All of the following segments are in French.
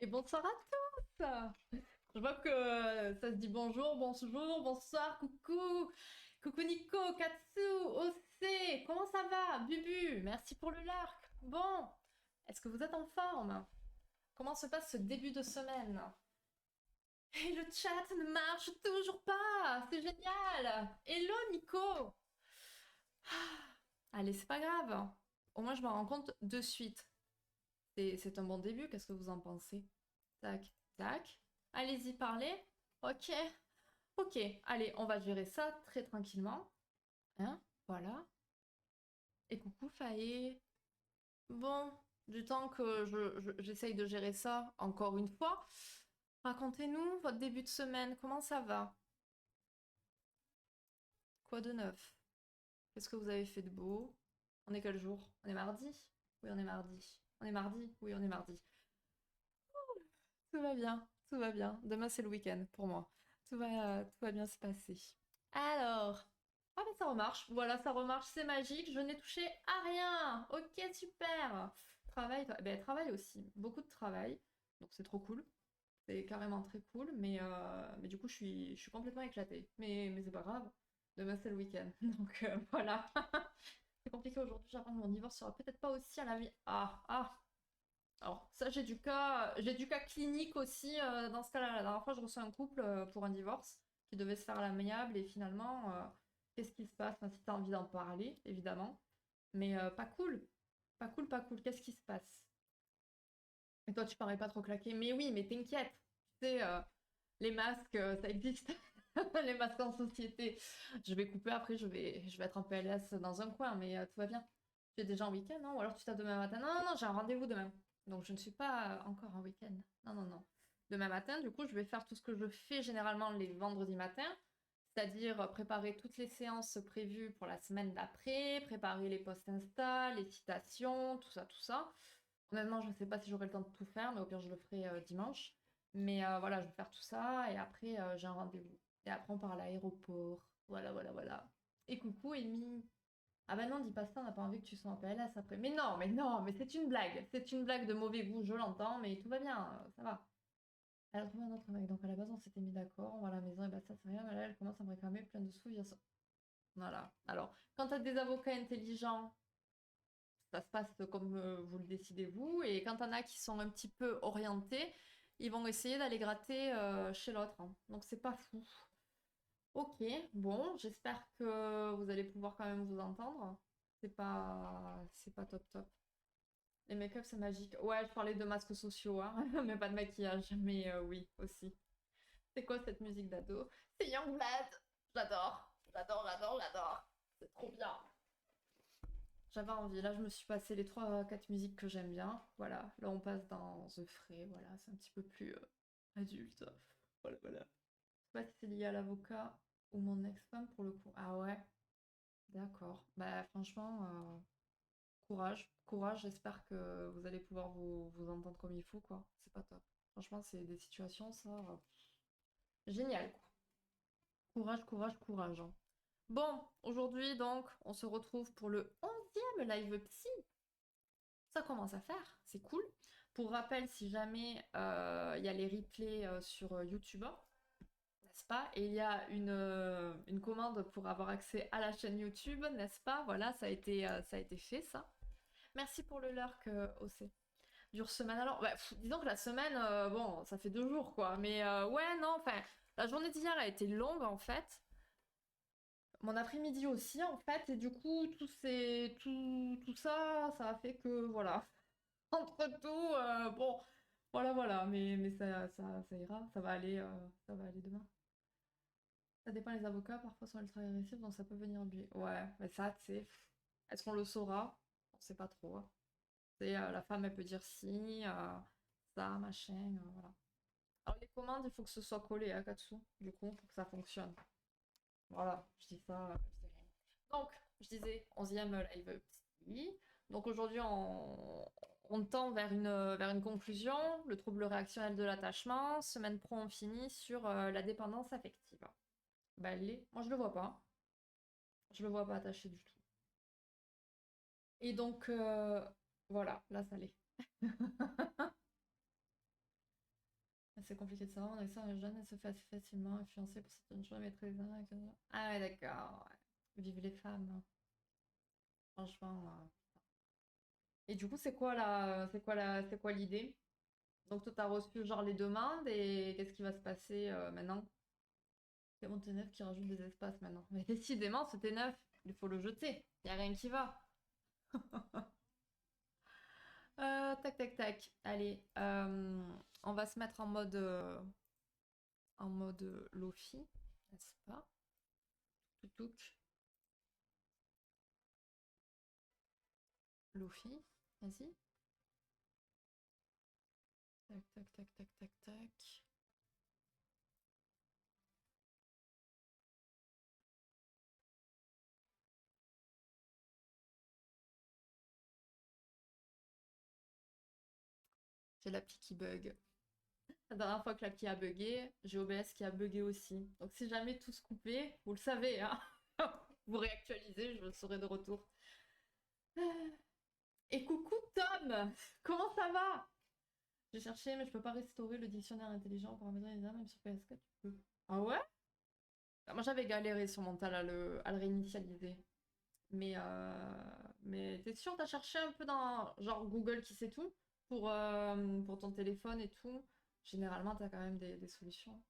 Et bonsoir à tous. Je vois que ça se dit bonjour, bonjour, bonsoir, coucou. Coucou Nico, Katsu, OC, comment ça va? Bubu, merci pour le lark. Bon, est-ce que vous êtes en forme? Comment se passe ce début de semaine? Et le chat ne marche toujours pas, c'est génial. Hello Nico. Allez, c'est pas grave. Au moins je me rends compte de suite. C'est un bon début, qu'est-ce que vous en pensez? Tac, tac. Allez-y, parlez. Ok, ok. Allez, on va gérer ça très tranquillement. Hein? Voilà. Et coucou, Faye. Bon, du temps que j'essaye de gérer ça encore une fois, racontez-nous votre début de semaine. Comment ça va? Quoi de neuf? Qu'est-ce que vous avez fait de beau? On est quel jour? On est mardi? Oui, on est mardi. On est mardi? Oui, on est mardi. Tout va bien, tout va bien. Demain, c'est le week-end pour moi. Tout va bien se passer. Alors, ah ben ça remarche. Voilà, ça remarche, c'est magique. Je n'ai touché à rien. Ok, super. Travail, ben travail aussi. Beaucoup de travail. Donc c'est trop cool. C'est carrément très cool. Mais du coup, je suis complètement éclatée. Mais c'est pas grave. Demain, c'est le week-end. Donc voilà. C'est compliqué aujourd'hui. J'apprends que mon divorce sera peut-être pas aussi à la vie. Ah, ah. Alors, ça, j'ai du cas clinique aussi dans ce cas-là. La dernière fois, je reçois un couple pour un divorce qui devait se faire à l'amiable et finalement, qu'est-ce qui se passe? Enfin, si t'as envie d'en parler, évidemment. Mais pas cool. Pas cool, pas cool. Qu'est-ce qui se passe? Et toi, tu parais pas trop claqué. Mais oui, mais t'inquiète. Tu sais, les masques, ça existe. Les masques en société. Je vais couper après, je vais être en PLS dans un coin, mais tout va bien. Tu es déjà en week-end, non? Ou alors tu t'as demain matin? Non, non, non, j'ai un rendez-vous demain. Donc je ne suis pas encore en week-end. Non, non, non. Demain matin, du coup, je vais faire tout ce que je fais généralement les vendredis matins, c'est-à-dire préparer toutes les séances prévues pour la semaine d'après, préparer les posts Insta, les citations, tout ça, tout ça. Honnêtement, je ne sais pas si j'aurai le temps de tout faire, mais au pire, je le ferai dimanche. Mais voilà, je vais faire tout ça et après, j'ai un rendez-vous. Et après, on part à l'aéroport. Voilà, voilà, voilà. Et coucou, Amy. Ah bah non, dis pas ça, on n'a pas envie que tu sois en PLS après. Mais non, mais c'est une blague. C'est une blague de mauvais goût, je l'entends, mais tout va bien, ça va. Elle a trouvé un autre mec, donc à la base, on s'était mis d'accord, on va à la maison, et bah ça, c'est rien, mais là, elle commence à me réclamer plein de sous via ça. Voilà. Alors, quand t'as des avocats intelligents, ça se passe comme vous le décidez vous. Et quand il y en a qui sont un petit peu orientés, ils vont essayer d'aller gratter chez l'autre, hein. Donc c'est pas fou. Ok, bon, j'espère que vous allez pouvoir quand même vous entendre. C'est pas top top. Les make-up c'est magique. Ouais, je parlais de masques sociaux, hein, mais pas de maquillage. Mais oui, aussi. C'est quoi cette musique d'ado? C'est Youngblood. J'adore, j'adore, j'adore, j'adore. C'est trop bien. J'avais envie. Là, je me suis passé les trois quatre musiques que j'aime bien. Voilà. Là, on passe dans The Fray. Voilà. C'est un petit peu plus adulte. Voilà, voilà. Je sais pas si c'est lié à l'avocat ou mon ex-femme pour le coup. Ah ouais. D'accord. Bah, franchement, courage. Courage. J'espère que vous allez pouvoir vous entendre comme il faut, quoi. C'est pas top. Franchement, c'est des situations, ça. Génial, quoi. Courage, courage, courage, hein. Bon, aujourd'hui, donc, on se retrouve pour le 11e live psy. Ça commence à faire, c'est cool. Pour rappel, si jamais il y a les replays sur YouTube, n'est-ce pas? Et il y a une commande pour avoir accès à la chaîne YouTube, n'est-ce pas? Voilà, ça a été fait, ça. Merci pour le lurk, OC. Dure semaine alors. Bah, disons que la semaine, bon, ça fait 2 jours, quoi. Mais ouais, non, enfin, la journée d'hier a été longue, en fait. Mon après-midi aussi, en fait. Et du coup, tout ça, ça a fait que, voilà. Entre tout, bon, voilà, voilà, mais ça ira, ça va aller demain. Ça dépend les avocats, parfois sont ultra agressifs, donc ça peut venir lui. Ouais, mais ça, tu sais, est-ce qu'on le saura? On sait pas trop, hein. Tu sais, la femme, elle peut dire si, ça, machin, voilà. Alors les commandes, il faut que ce soit collé à Katsu, du coup, pour que ça fonctionne. Voilà, je dis ça, je dis rien. Donc, je disais, 11e live psy. Donc aujourd'hui, on tend vers une conclusion, le trouble réactionnel de l'attachement. Semaine pro, on finit sur la dépendance affective. Bah, elle l'est. Moi, je le vois pas. Je le vois pas attaché du tout. Et donc, voilà, là, ça l'est. c'est compliqué de savoir, on a que ça, un jeune, elle se fait assez facilement influencer pour certaines choses, mais très bien. Ah ouais, d'accord. Ouais. Vive les femmes, hein. Franchement. Et du coup, c'est quoi l'idée? Donc toi, t'as reçu genre les demandes et qu'est-ce qui va se passer maintenant? C'est mon T9 qui rajoute des espaces maintenant. Mais décidément, ce T9, il faut le jeter. Y a rien qui va. Tac, tac, tac. Allez, on va se mettre en mode Lofi, n'est-ce pas? Toutouk. Lofi, vas-y. Tac, tac, tac, tac, tac, tac. J'ai l'appli qui bug. La dernière fois que l'appli a bugué, j'ai OBS qui a bugué aussi. Donc si jamais tout se coupait, vous le savez, hein. Vous réactualisez, je serai de retour. Et coucou Tom, comment ça va? J'ai cherché, mais je peux pas restaurer le dictionnaire intelligent pour paramétrer les armes, même sur PS4, tu peux. Ah ouais? Ah, moi j'avais galéré sur mon tel à le réinitialiser. Mais t'es sûr, t'as cherché un peu dans genre Google qui sait tout pour ton téléphone et tout? Généralement, t'as quand même des solutions.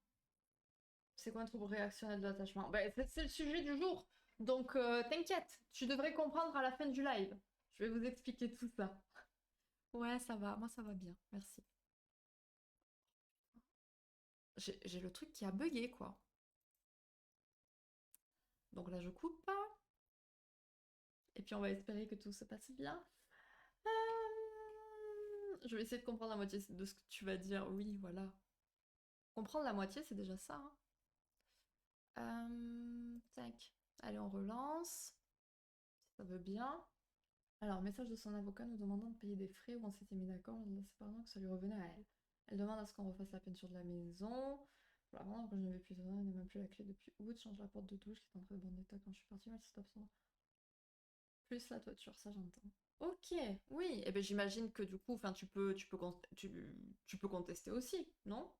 C'est quoi un trouble réactionnel de l'attachement? Ben, c'est le sujet du jour. Donc t'inquiète, tu devrais comprendre à la fin du live. Je vais vous expliquer tout ça. Ouais, ça va, moi ça va bien, merci. J'ai le truc qui a bugué, quoi. Donc là, je coupe. Et puis on va espérer que tout se passe bien. Je vais essayer de comprendre la moitié de ce que tu vas dire. Oui, voilà. Comprendre la moitié, c'est déjà ça, hein. Tac. Allez, on relance. Si ça veut bien. Alors, message de son avocat nous demandant de payer des frais où on s'était mis d'accord en la séparant que ça lui revenait à elle. Elle demande à ce qu'on refasse la peinture de la maison. Voilà, quand je ne vais plus elle n'a même plus la clé depuis août. Change la porte de douche qui est en très bon état quand je suis partie. Mais c'est absent. Plus la toiture, ça j'entends. Ok, oui. Et ben j'imagine que du coup, enfin, tu peux contester aussi, non?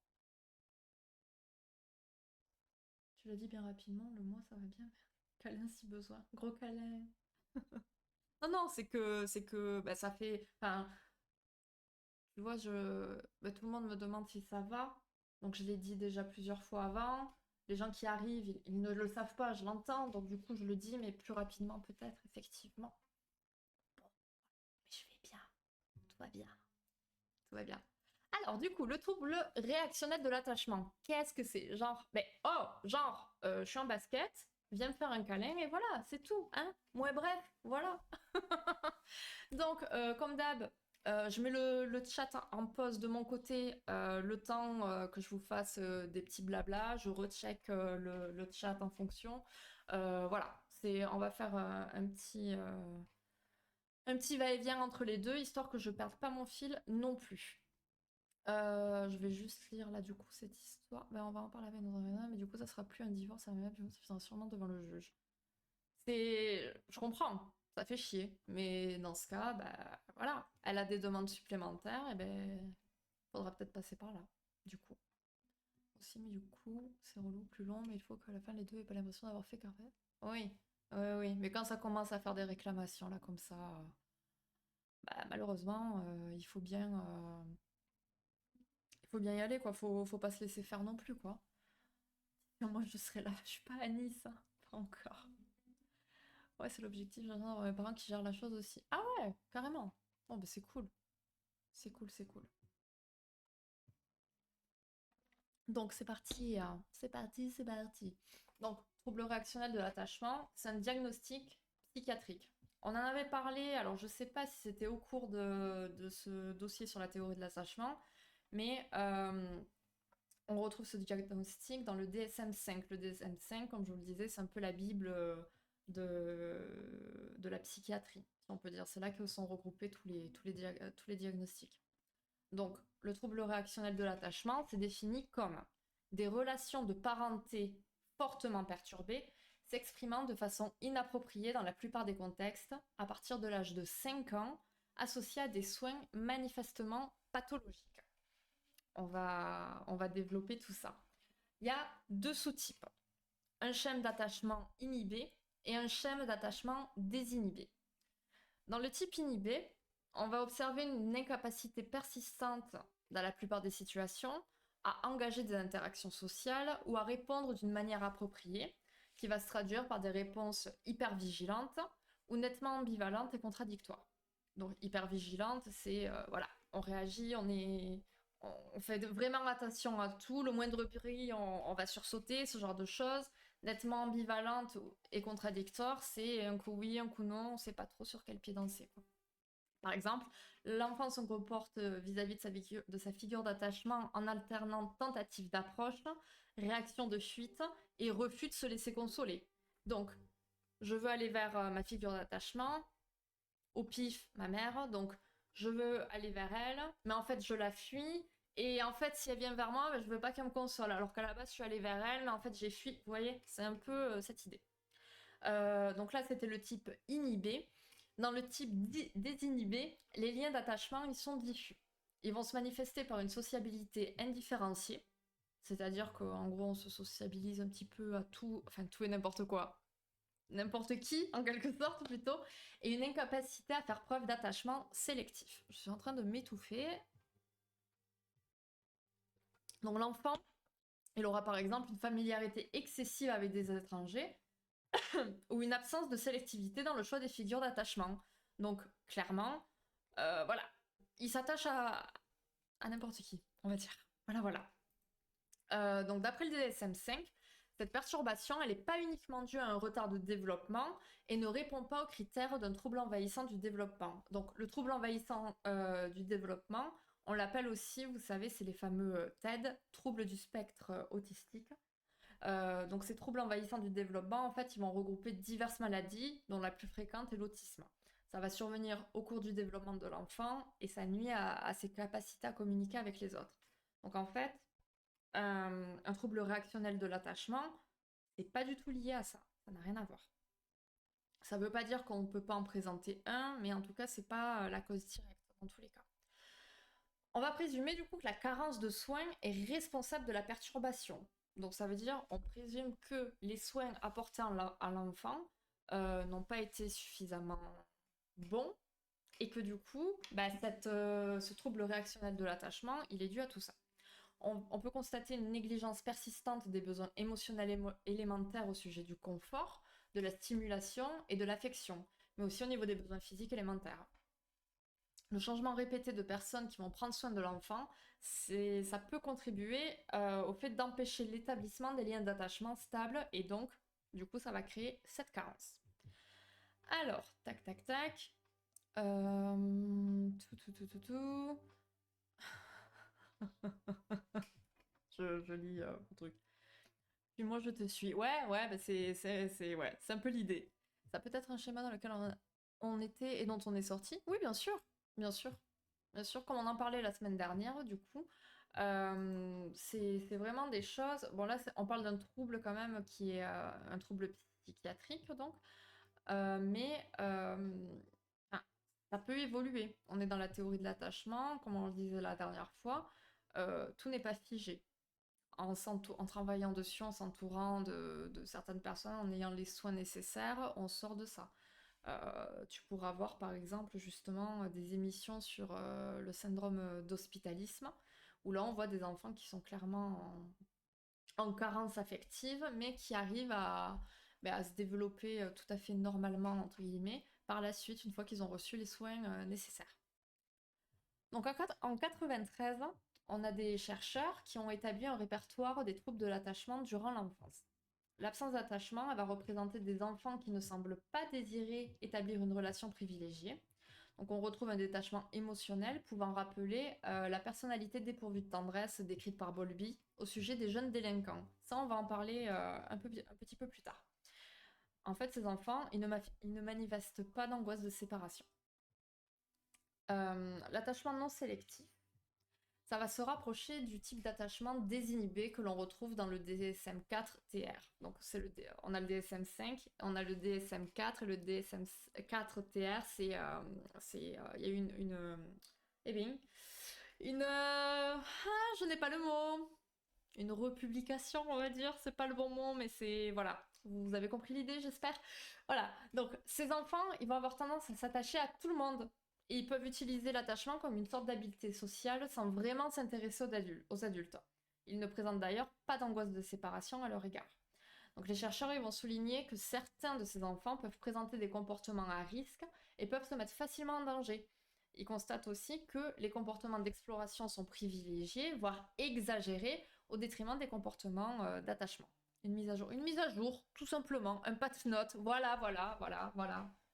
Tu l'as dit bien rapidement, le mois ça va bien. Câlin si besoin. Gros câlin. Non, non, c'est que bah, ça fait. Enfin, tu vois, bah, tout le monde me demande si ça va. Donc je l'ai dit déjà plusieurs fois avant. Les gens qui arrivent, ils ne le savent pas, je l'entends. Donc du coup, je le dis, mais plus rapidement peut-être, effectivement. Bon, mais je vais bien. Tout va bien. Tout va bien. Alors, du coup, le trouble réactionnel de l'attachement, qu'est-ce que c'est? Genre, je suis en basket, viens me faire un câlin et voilà, c'est tout, hein? Moi, bref, voilà. Donc, comme d'hab, je mets le chat en pause de mon côté le temps que je vous fasse des petits blabla. Je recheck le chat en fonction. Voilà, on va faire un petit va-et-vient entre les deux, histoire que je perde pas mon fil non plus. Je vais juste lire là du coup cette histoire. Ben, on va en parler avec notre avocat, mais du coup ça sera plus un divorce amiable, ça finira sûrement devant le juge. Je comprends, ça fait chier, mais dans ce cas, bah voilà, elle a des demandes supplémentaires, et ben faudra peut-être passer par là, du coup. Aussi, mais du coup, c'est relou, plus long, mais il faut qu'à la fin les deux aient pas l'impression d'avoir fait carré. Oui, oui, oui, mais quand ça commence à faire des réclamations là comme ça, bah, malheureusement, il faut bien y aller, quoi. Faut pas se laisser faire non plus, quoi. Sinon, moi, je serai là. Je suis pas à Nice, hein. Pas encore. Ouais, c'est l'objectif. J'aimerais avoir mes parents qui gèrent la chose aussi. Ah ouais, carrément. Bon, bah c'est cool. C'est cool, c'est cool. Donc, c'est parti, hein. C'est parti, c'est parti. Donc, trouble réactionnel de l'attachement, c'est un diagnostic psychiatrique. On en avait parlé, alors je sais pas si c'était au cours de ce dossier sur la théorie de l'attachement, mais on retrouve ce diagnostic dans le DSM-5. Le DSM-5, comme je vous le disais, c'est un peu la bible de la psychiatrie, si on peut dire. C'est là que sont regroupés tous les diagnostics. Donc, le trouble réactionnel de l'attachement, c'est défini comme des relations de parenté fortement perturbées, s'exprimant de façon inappropriée dans la plupart des contextes, à partir de l'âge de 5 ans, associés à des soins manifestement pathologiques. on va développer tout ça. Il y a deux sous-types. Un schème d'attachement inhibé et un schème d'attachement désinhibé. Dans le type inhibé, on va observer une incapacité persistante dans la plupart des situations à engager des interactions sociales ou à répondre d'une manière appropriée, qui va se traduire par des réponses hyper vigilantes ou nettement ambivalentes et contradictoires. Donc hyper vigilante, c'est voilà, on réagit, on fait vraiment attention à tout, le moindre bruit, on va sursauter, ce genre de choses. Nettement ambivalente et contradictoire, c'est un coup oui, un coup non, on sait pas trop sur quel pied danser, quoi. Par exemple, l'enfant se comporte vis-à-vis de sa figure d'attachement en alternant tentative d'approche, réaction de fuite et refus de se laisser consoler. Donc, je veux aller vers ma figure d'attachement, au pif, ma mère, donc je veux aller vers elle, mais en fait je la fuis, et en fait si elle vient vers moi, ben, je veux pas qu'elle me console, alors qu'à la base je suis allée vers elle, mais en fait j'ai fui, vous voyez, c'est un peu cette idée. Donc là c'était le type inhibé. Dans le type désinhibé, les liens d'attachement ils sont diffus. Ils vont se manifester par une sociabilité indifférenciée, c'est-à-dire qu'en gros on se sociabilise un petit peu à tout, enfin tout et n'importe quoi, n'importe qui, en quelque sorte plutôt, et une incapacité à faire preuve d'attachement sélectif. Je suis en train de m'étouffer. Donc l'enfant, il aura par exemple une familiarité excessive avec des étrangers ou une absence de sélectivité dans le choix des figures d'attachement. Donc clairement, voilà, il s'attache à n'importe qui, on va dire. Voilà, voilà. Donc d'après le DSM-5, cette perturbation, elle n'est pas uniquement due à un retard de développement et ne répond pas aux critères d'un trouble envahissant du développement. Donc le trouble envahissant du développement, on l'appelle aussi, vous savez, c'est les fameux TED, troubles du spectre autistique. Donc ces troubles envahissants du développement, en fait, ils vont regrouper diverses maladies, dont la plus fréquente est l'autisme. Ça va survenir au cours du développement de l'enfant et ça nuit à ses capacités à communiquer avec les autres. Donc en fait, un trouble réactionnel de l'attachement, c'est pas du tout lié à ça. Ça n'a rien à voir. Ça veut pas dire qu'on ne peut pas en présenter un, mais en tout cas, c'est pas la cause directe dans tous les cas. On va présumer du coup que la carence de soins est responsable de la perturbation. Donc ça veut dire on présume que les soins apportés à l'enfant n'ont pas été suffisamment bons et que du coup, bah, ce trouble réactionnel de l'attachement, il est dû à tout ça. On peut constater une négligence persistante des besoins émotionnels élémentaires au sujet du confort, de la stimulation et de l'affection, mais aussi au niveau des besoins physiques élémentaires. Le changement répété de personnes qui vont prendre soin de l'enfant, ça peut contribuer au fait d'empêcher l'établissement des liens d'attachement stables et donc, du coup, ça va créer cette carence. Alors, tac, tac, tac. Tout. Je lis mon truc. Puis moi, je te suis. Ouais, bah ouais, c'est un peu l'idée. Ça peut être un schéma dans lequel on était et dont on est sorti. Oui, bien sûr, bien sûr. Bien sûr, comme on en parlait la semaine dernière, du coup, c'est vraiment des choses. Bon, là, on parle d'un trouble quand même qui est un trouble psychiatrique, donc, mais enfin, ça peut évoluer. On est dans la théorie de l'attachement, comme on le disait la dernière fois, tout n'est pas figé. En travaillant dessus, en s'entourant de certaines personnes, en ayant les soins nécessaires, on sort de ça. Tu pourras voir par exemple justement des émissions sur le syndrome d'hospitalisme, où là on voit des enfants qui sont clairement en carence affective, mais qui arrivent à se développer tout à fait normalement, entre guillemets, par la suite, une fois qu'ils ont reçu les soins nécessaires. Donc en 93, on a des chercheurs qui ont établi un répertoire des troubles de l'attachement durant l'enfance. L'absence d'attachement va représenter des enfants qui ne semblent pas désirer établir une relation privilégiée. Donc on retrouve un détachement émotionnel pouvant rappeler la personnalité dépourvue de tendresse décrite par Bowlby au sujet des jeunes délinquants. Ça, on va en parler un petit peu plus tard. En fait, ces enfants, ils ne manifestent pas d'angoisse de séparation. L'attachement non sélectif, ça va se rapprocher du type d'attachement désinhibé que l'on retrouve dans le DSM-4-TR. Donc on a le DSM-5, on a le DSM-4 et le DSM-4-TR, il y a eu eh bien, je n'ai pas le mot. Une republication, on va dire, c'est pas le bon mot, mais c'est... Voilà, vous avez compris l'idée, j'espère. Voilà, donc ces enfants, ils vont avoir tendance à s'attacher à tout le monde. Et ils peuvent utiliser l'attachement comme une sorte d'habileté sociale sans vraiment s'intéresser aux adultes. Ils ne présentent d'ailleurs pas d'angoisse de séparation à leur égard. Donc les chercheurs ils vont souligner que certains de ces enfants peuvent présenter des comportements à risque et peuvent se mettre facilement en danger. Ils constatent aussi que les comportements d'exploration sont privilégiés, voire exagérés, au détriment des comportements d'attachement. Une mise à jour, tout simplement, un patch note, voilà.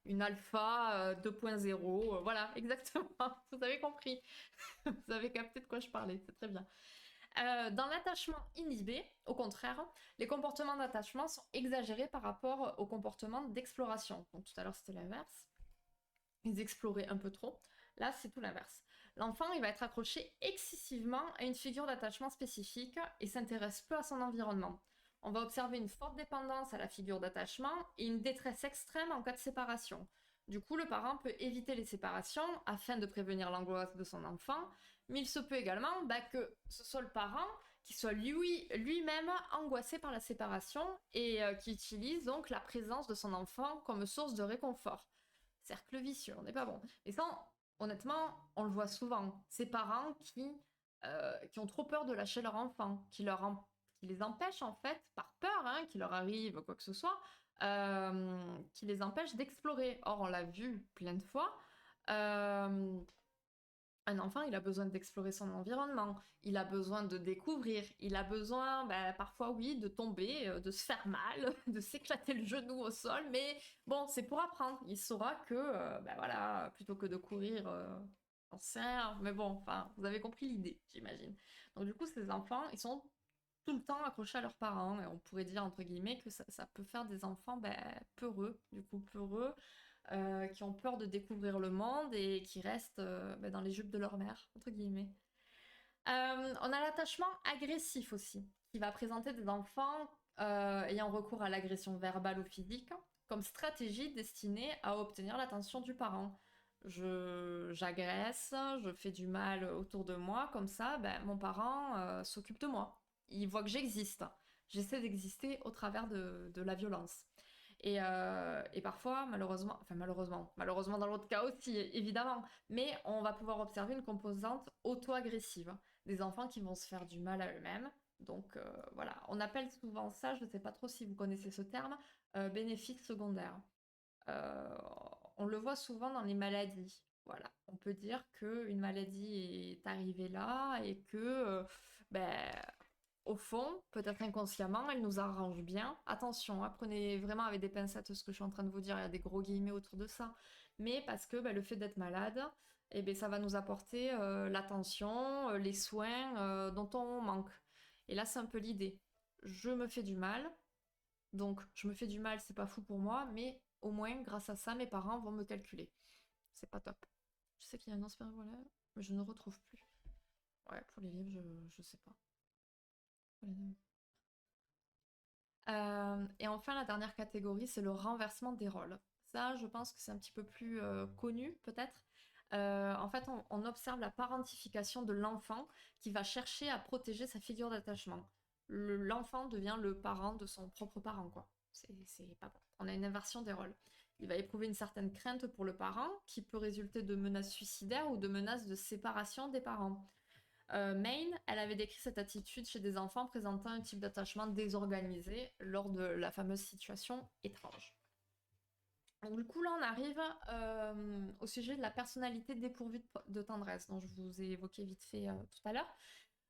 Une alpha 2.0, voilà, exactement. Vous avez compris. Vous avez capté de quoi je parlais, c'est très bien. Dans l'attachement inhibé, au contraire, les comportements d'attachement sont exagérés par rapport aux comportements d'exploration. Donc tout à l'heure c'était l'inverse. Ils exploraient un peu trop. Là c'est tout l'inverse. L'enfant il va être accroché excessivement à une figure d'attachement spécifique et s'intéresse peu à son environnement. On va observer une forte dépendance à la figure d'attachement et une détresse extrême en cas de séparation. Du coup, le parent peut éviter les séparations afin de prévenir l'angoisse de son enfant, mais il se peut également que ce soit le parent qui soit lui-même angoissé par la séparation et qui utilise donc la présence de son enfant comme source de réconfort. Cercle vicieux, on n'est pas bon. Et ça, honnêtement, on le voit souvent. Ces parents qui ont trop peur de lâcher leur enfant, qui les empêchent en fait, par peur qu'il leur arrive quoi que ce soit, qui les empêchent d'explorer. Or, on l'a vu plein de fois. Un enfant, il a besoin d'explorer son environnement, il a besoin de découvrir, il a besoin, parfois oui, de tomber, de se faire mal, de s'éclater le genou au sol, mais bon, c'est pour apprendre. Il saura que, voilà, plutôt que de courir en serre, mais bon, enfin, vous avez compris l'idée, j'imagine. Donc du coup, ces enfants, ils sont tout le temps accrochés à leurs parents, et on pourrait dire, entre guillemets, que ça peut faire des enfants peureux, du coup, peureux, qui ont peur de découvrir le monde et qui restent dans les jupes de leur mère, entre guillemets. On a l'attachement agressif aussi, qui va présenter des enfants ayant recours à l'agression verbale ou physique comme stratégie destinée à obtenir l'attention du parent. J'agresse, je fais du mal autour de moi, comme ça, mon parent s'occupe de moi. Il voit que j'existe. J'essaie d'exister au travers de la violence. Et parfois, malheureusement dans l'autre cas aussi, évidemment, mais on va pouvoir observer une composante auto-agressive, des enfants qui vont se faire du mal à eux-mêmes. Donc voilà, on appelle souvent ça, je ne sais pas trop si vous connaissez ce terme, bénéfice secondaire. Euh, on le voit souvent dans les maladies. Voilà, on peut dire qu'une maladie est arrivée là et que ben, au fond, peut-être inconsciemment, elle nous arrange bien. Attention, apprenez vraiment avec des pincettes ce que je suis en train de vous dire, il y a des gros guillemets autour de ça. Mais parce que le fait d'être malade, ça va nous apporter l'attention, les soins dont on manque. Et là, c'est un peu l'idée. Je me fais du mal, donc je me fais du mal, c'est pas fou pour moi, mais au moins, grâce à ça, mes parents vont me calculer. C'est pas top. Je sais qu'il y a un ancien voilà, mais je ne retrouve plus. Ouais, pour les livres, je sais pas. Et enfin, la dernière catégorie, c'est le renversement des rôles. Ça, je pense que c'est un petit peu plus connu, peut-être. En fait, on observe la parentification de l'enfant qui va chercher à protéger sa figure d'attachement. L'enfant devient le parent de son propre parent, quoi. C'est pas bon. On a une inversion des rôles. Il va éprouver une certaine crainte pour le parent qui peut résulter de menaces suicidaires ou de menaces de séparation des parents. Maine, elle avait décrit cette attitude chez des enfants présentant un type d'attachement désorganisé lors de la fameuse situation étrange. Donc, du coup, là, on arrive au sujet de la personnalité dépourvue de tendresse, dont je vous ai évoqué vite fait tout à l'heure.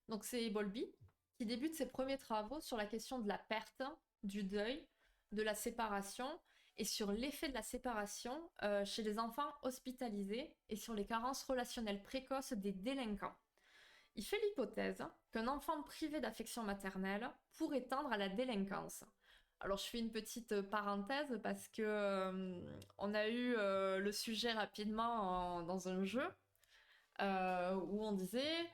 Donc, c'est Bowlby qui débute ses premiers travaux sur la question de la perte, du deuil, de la séparation et sur l'effet de la séparation chez les enfants hospitalisés et sur les carences relationnelles précoces des délinquants. Il fait l'hypothèse qu'un enfant privé d'affection maternelle pourrait tendre à la délinquance. Alors je fais une petite parenthèse parce que on a eu le sujet rapidement dans un jeu où on disait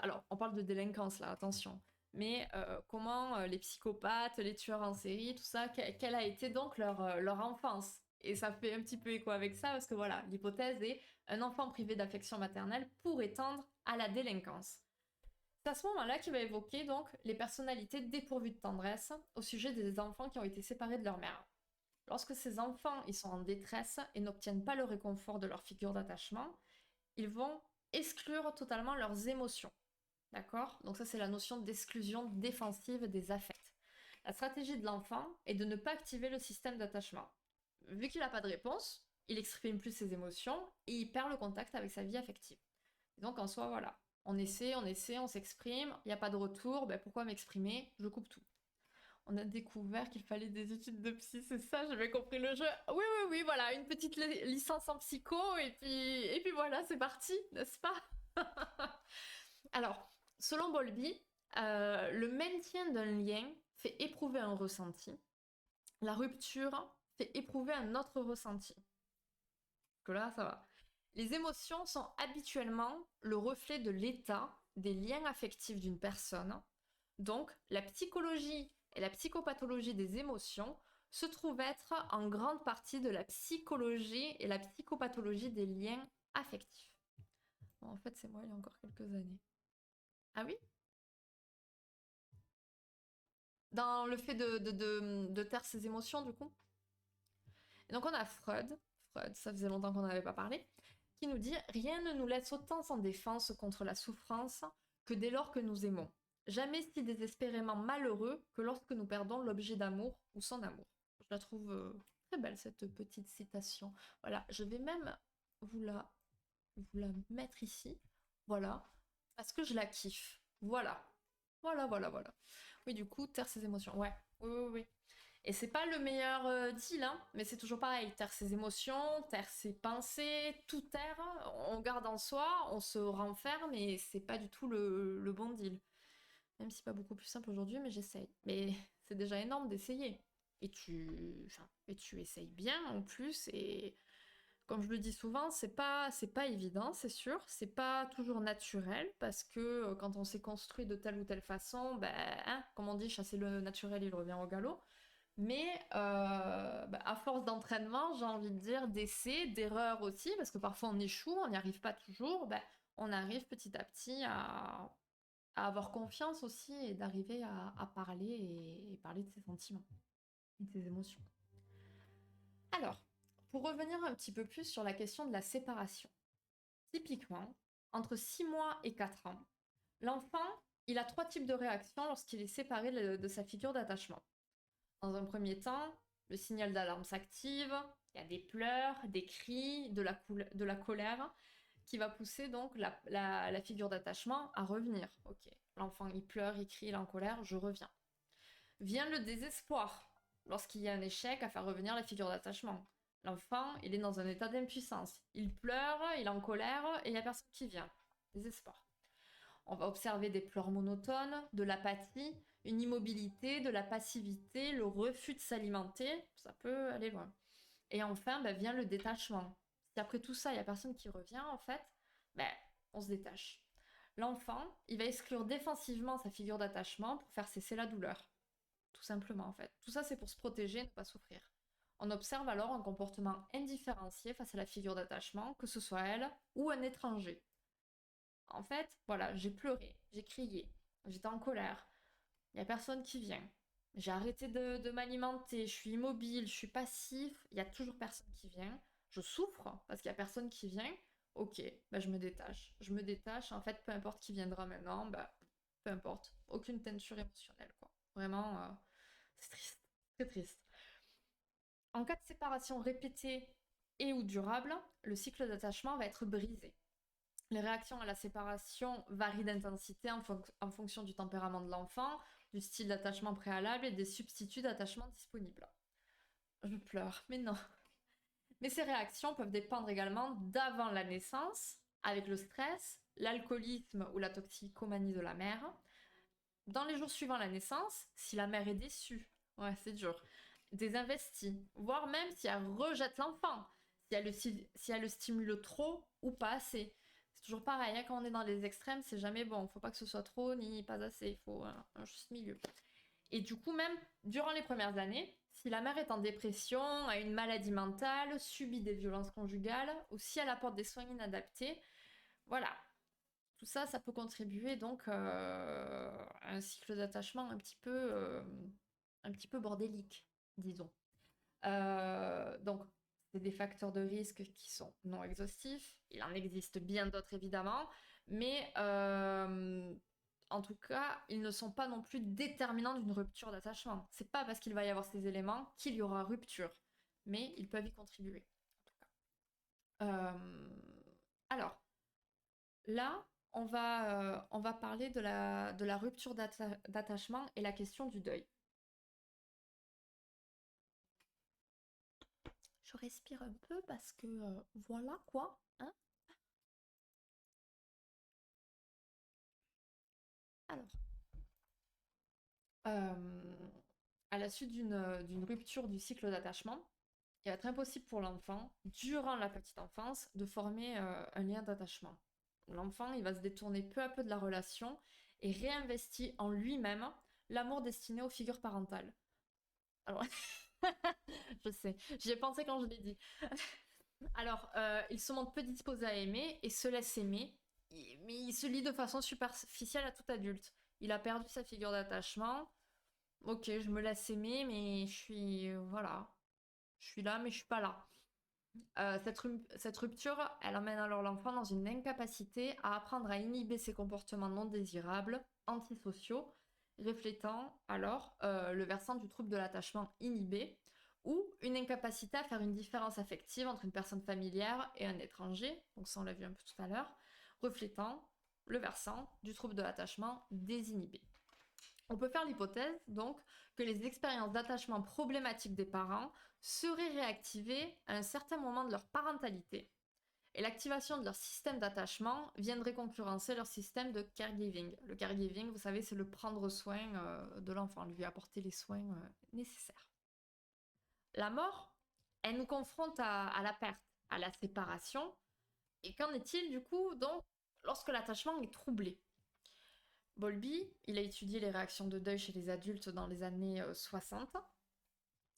alors on parle de délinquance là, attention, mais comment les psychopathes, les tueurs en série, tout ça, quelle a été donc leur enfance. Et ça fait un petit peu écho avec ça parce que voilà, l'hypothèse est Un enfant privé d'affection maternelle pourrait tendre à la délinquance. C'est à ce moment-là qu'il va évoquer donc les personnalités dépourvues de tendresse au sujet des enfants qui ont été séparés de leur mère. Lorsque ces enfants ils sont en détresse et n'obtiennent pas le réconfort de leur figure d'attachement, ils vont exclure totalement leurs émotions. D'accord? Donc ça c'est la notion d'exclusion défensive des affects. La stratégie de l'enfant est de ne pas activer le système d'attachement. Vu qu'il n'a pas de réponse, il exprime plus ses émotions et il perd le contact avec sa vie affective. Et donc en soi, voilà, on essaie, on s'exprime, il n'y a pas de retour, ben pourquoi m'exprimer? Je coupe tout. On a découvert qu'il fallait des études de psy, c'est ça, j'avais compris le jeu. Oui, oui, oui, voilà, une petite licence en psycho, et puis voilà, c'est parti, n'est-ce pas? Alors, selon Bowlby, le maintien d'un lien fait éprouver un ressenti, la rupture fait éprouver un autre ressenti. Que là, ça va. Les émotions sont habituellement le reflet de l'état des liens affectifs d'une personne. Donc, la psychologie et la psychopathologie des émotions se trouvent être en grande partie de la psychologie et la psychopathologie des liens affectifs. Bon, en fait, c'est moi il y a encore quelques années. Ah oui? Dans le fait de taire ses émotions, du coup. Et donc, on a Freud, ça faisait longtemps qu'on n'avait pas parlé, qui nous dit rien ne nous laisse autant sans défense contre la souffrance que dès lors que nous aimons. Jamais si désespérément malheureux que lorsque nous perdons l'objet d'amour ou son amour. Je la trouve très belle cette petite citation. Voilà, je vais même vous la mettre ici. Voilà, parce que je la kiffe. Voilà. Voilà. Oui, du coup, taire ses émotions. Ouais, oui. Et c'est pas le meilleur deal, hein, mais c'est toujours pareil. Taire ses émotions, taire ses pensées, tout taire, on garde en soi, on se renferme et c'est pas du tout le bon deal. Même si c'est pas beaucoup plus simple aujourd'hui, mais j'essaye. Mais c'est déjà énorme d'essayer. Et tu essayes bien en plus. Et comme je le dis souvent, c'est pas évident, c'est sûr. C'est pas toujours naturel parce que quand on s'est construit de telle ou telle façon, ben, hein, comme on dit, chasser le naturel, il revient au galop. Mais à force d'entraînement, j'ai envie de dire, d'essais, d'erreurs aussi, parce que parfois on échoue, on n'y arrive pas toujours, on arrive petit à petit à avoir confiance aussi et d'arriver à parler et parler de ses sentiments et de ses émotions. Alors, pour revenir un petit peu plus sur la question de la séparation. Typiquement, entre 6 mois et 4 ans, l'enfant, il a 3 types de réactions lorsqu'il est séparé de sa figure d'attachement. Dans un premier temps, le signal d'alarme s'active, il y a des pleurs, des cris, de la colère, qui va pousser donc la figure d'attachement à revenir. Ok, l'enfant il pleure, il crie, il est en colère, je reviens. Vient le désespoir, lorsqu'il y a un échec à faire revenir la figure d'attachement. L'enfant, il est dans un état d'impuissance. Il pleure, il est en colère, et il n'y a personne qui vient. Désespoir. On va observer des pleurs monotones, de l'apathie, une immobilité, de la passivité, le refus de s'alimenter, ça peut aller loin. Et enfin, vient le détachement. Si après tout ça, il n'y a personne qui revient, en fait, on se détache. L'enfant, il va exclure défensivement sa figure d'attachement pour faire cesser la douleur. Tout simplement, en fait. Tout ça, c'est pour se protéger et ne pas souffrir. On observe alors un comportement indifférencié face à la figure d'attachement, que ce soit elle ou un étranger. En fait, voilà, j'ai pleuré, j'ai crié, j'étais en colère, il n'y a personne qui vient. J'ai arrêté de m'alimenter, je suis immobile, je suis passif, il n'y a toujours personne qui vient. Je souffre parce qu'il n'y a personne qui vient. Ok, je me détache. Je me détache, en fait, peu importe qui viendra maintenant, peu importe. Aucune teinture émotionnelle, quoi. Vraiment, c'est triste, très triste. En cas de séparation répétée et ou durable, le cycle d'attachement va être brisé. Les réactions à la séparation varient d'intensité en fonction du tempérament de l'enfant, du style d'attachement préalable et des substituts d'attachement disponibles. Je pleure, mais non. Mais ces réactions peuvent dépendre également d'avant la naissance, avec le stress, l'alcoolisme ou la toxicomanie de la mère. Dans les jours suivant la naissance, si la mère est déçue, ouais, c'est dur, désinvestie, voire même si elle rejette l'enfant, si elle le stimule trop ou pas assez. C'est toujours pareil, hein, quand on est dans les extrêmes, c'est jamais bon. Faut pas que ce soit trop ni pas assez, il faut un juste milieu. Et du coup, même durant les premières années, Si la mère est en dépression, a une maladie mentale, subit des violences conjugales, ou si elle apporte des soins inadaptés, voilà. Tout ça, ça peut contribuer donc à un cycle d'attachement un petit peu bordélique, disons. Donc, c'est des facteurs de risque qui sont non exhaustifs. Il en existe bien d'autres évidemment, mais en tout cas, ils ne sont pas non plus déterminants d'une rupture d'attachement. C'est pas parce qu'il va y avoir ces éléments qu'il y aura rupture, mais ils peuvent y contribuer. Euh, alors, là, on va parler de la rupture d'attachement et la question du deuil. Je respire un peu parce que voilà quoi, hein. Alors, euh, à la suite d'une rupture du cycle d'attachement, il va être impossible pour l'enfant, durant la petite enfance, de former un lien d'attachement. L'enfant, il va se détourner peu à peu de la relation et réinvestit en lui-même l'amour destiné aux figures parentales. Alors, je sais, j'y ai pensé quand je l'ai dit. Alors, il se montre peu disposé à aimer et se laisse aimer, mais il se lie de façon superficielle à tout adulte. Il a perdu sa figure d'attachement. Ok, je me laisse aimer, mais je suis... voilà. Je suis là, mais je suis pas là. Cette rupture, elle emmène alors l'enfant dans une incapacité à apprendre à inhiber ses comportements non désirables, antisociaux, reflétant alors le versant du trouble de l'attachement inhibé, ou une incapacité à faire une différence affective entre une personne familière et un étranger, donc ça on l'a vu un peu tout à l'heure, reflétant le versant du trouble de l'attachement désinhibé. On peut faire l'hypothèse, donc, que les expériences d'attachement problématiques des parents seraient réactivées à un certain moment de leur parentalité, et l'activation de leur système d'attachement viendrait concurrencer leur système de caregiving. Le caregiving, vous savez, c'est le prendre soin de l'enfant, lui apporter les soins nécessaires. La mort, elle nous confronte à la perte, à la séparation, et qu'en est-il du coup, donc, lorsque l'attachement est troublé? Bowlby, il a étudié les réactions de deuil chez les adultes dans les années 60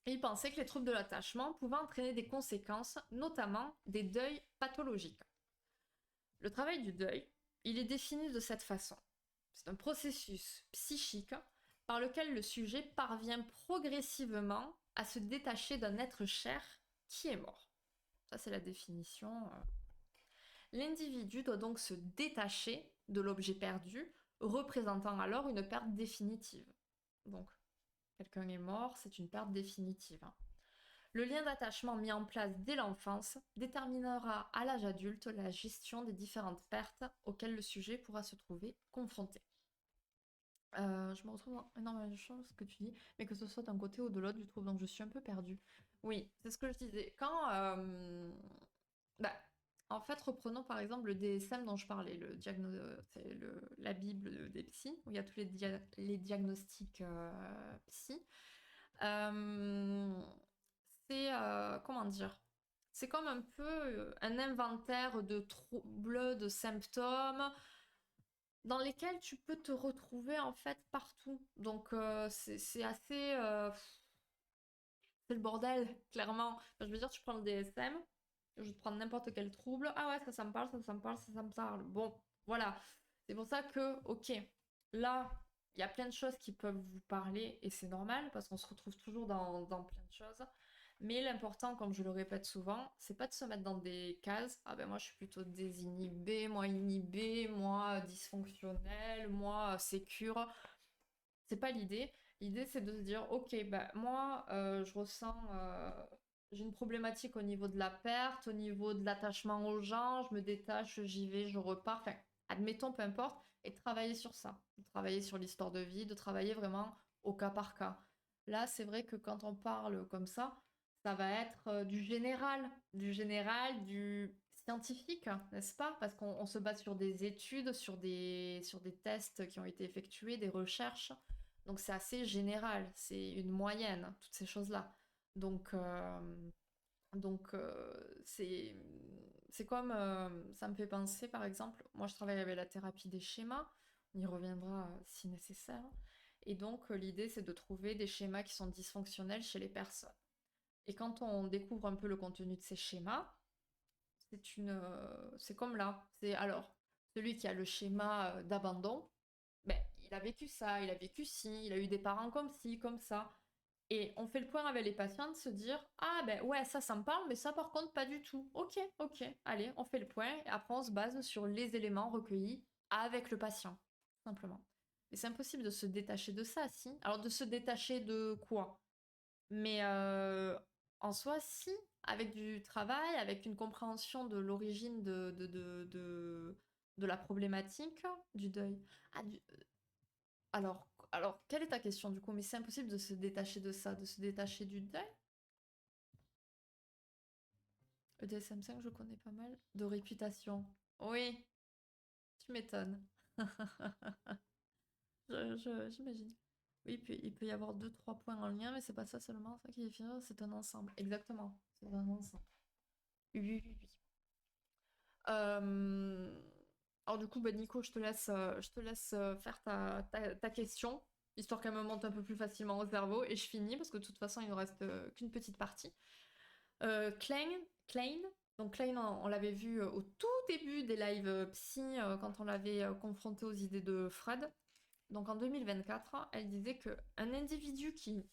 et il pensait que les troubles de l'attachement pouvaient entraîner des conséquences, notamment des deuils pathologiques. Le travail du deuil, il est défini de cette façon. C'est un processus psychique par lequel le sujet parvient progressivement à se détacher d'un être cher qui est mort. Ça, c'est la définition. L'individu doit donc se détacher de l'objet perdu, représentant alors une perte définitive. Donc, quelqu'un est mort, c'est une perte définitive. Le lien d'attachement mis en place dès l'enfance déterminera à l'âge adulte la gestion des différentes pertes auxquelles le sujet pourra se trouver confronté. Je me retrouve dans énormément de choses que tu dis, mais que ce soit d'un côté ou de l'autre du trouble, donc je suis un peu perdue. Oui, c'est ce que je disais. Bah, en fait, reprenons par exemple le DSM dont je parlais, c'est la Bible des psys, où il y a tous les diagnostics psy. Euh, comment dire? C'est comme un peu un inventaire de troubles, de symptômes, dans lesquels tu peux te retrouver en fait partout. Donc c'est assez... c'est le bordel, clairement. Enfin, je veux dire, tu prends le DSM, je vais te prendre n'importe quel trouble. Ah ouais, ça me parle, ça me parle, ça me parle. Bon, voilà. C'est pour ça que, ok, là, il y a plein de choses qui peuvent vous parler et c'est normal parce qu'on se retrouve toujours dans plein de choses. Mais l'important, comme je le répète souvent, c'est pas de se mettre dans des cases. Ah ben moi je suis plutôt désinhibée, moi inhibée, moi dysfonctionnelle, moi sécure. C'est pas l'idée. L'idée, c'est de se dire, ok, bah, moi, je ressens, j'ai une problématique au niveau de la perte, au niveau de l'attachement aux gens, je me détache, j'y vais, je repars. Enfin, admettons, peu importe, et de travailler sur ça, de travailler sur l'histoire de vie, de travailler vraiment au cas par cas. Là, c'est vrai que quand on parle comme ça va être du général, du scientifique, n'est-ce pas? Parce qu'on se base sur des études, sur des tests qui ont été effectués, des recherches. Donc c'est assez général, c'est une moyenne, toutes ces choses-là. Donc, c'est comme, ça me fait penser par exemple, moi je travaille avec la thérapie des schémas, on y reviendra si nécessaire. Et donc, l'idée, c'est de trouver des schémas qui sont dysfonctionnels chez les personnes. Et quand on découvre un peu le contenu de ces schémas, c'est comme là. C'est alors, celui qui a le schéma d'abandon, ben, il a vécu ça, il a vécu ci, il a eu des parents comme ci, comme ça. Et on fait le point avec les patients de se dire, ah ben ouais, ça me parle, mais ça par contre pas du tout. Ok, ok, allez, on fait le point, et après on se base sur les éléments recueillis avec le patient, simplement. Et c'est impossible de se détacher de ça, si. Alors de se détacher de quoi? Mais en soi, si, avec du travail, avec une compréhension de l'origine de la problématique, du deuil. Ah, alors, quelle est ta question du coup? Mais c'est impossible de se détacher de ça, de se détacher du deuil. Le DSM-5, je connais pas mal. De réputation. Oui, tu m'étonnes. J'imagine. Oui, puis il peut y avoir deux, trois points en lien, mais c'est pas ça seulement, ça qui est final, c'est un ensemble. Exactement, c'est un ensemble. Oui, oui, oui, oui. Euh, Alors du coup, bah, Nico, je te laisse faire ta question, histoire qu'elle me monte un peu plus facilement au cerveau, et je finis, parce que de toute façon, il ne reste qu'une petite partie. Klein, Klein, donc Klein, on l'avait vu au tout début des lives psy, quand on l'avait confronté aux idées de Freud. Donc en 2024, elle disait que un individu qui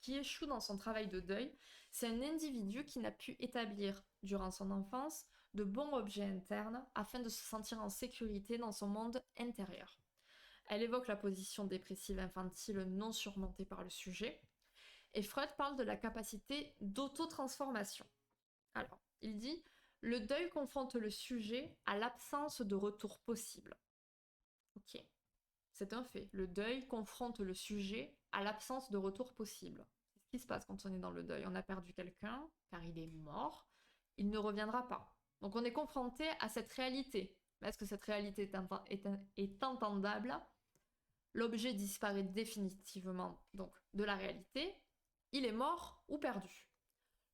échoue dans son travail de deuil, c'est un individu qui n'a pu établir, durant son enfance, de bons objets internes afin de se sentir en sécurité dans son monde intérieur. Elle évoque la position dépressive infantile non surmontée par le sujet, et Freud parle de la capacité d'auto-transformation. Alors, il dit, le deuil confronte le sujet à l'absence de retour possible. Ok, c'est un fait. Le deuil confronte le sujet à l'absence de retour possible. C'est ce qui se passe quand on est dans le deuil. On a perdu quelqu'un, car il est mort, il ne reviendra pas. Donc on est confronté à cette réalité. Est-ce que cette réalité est entendable? L'objet disparaît définitivement donc de la réalité. Il est mort ou perdu.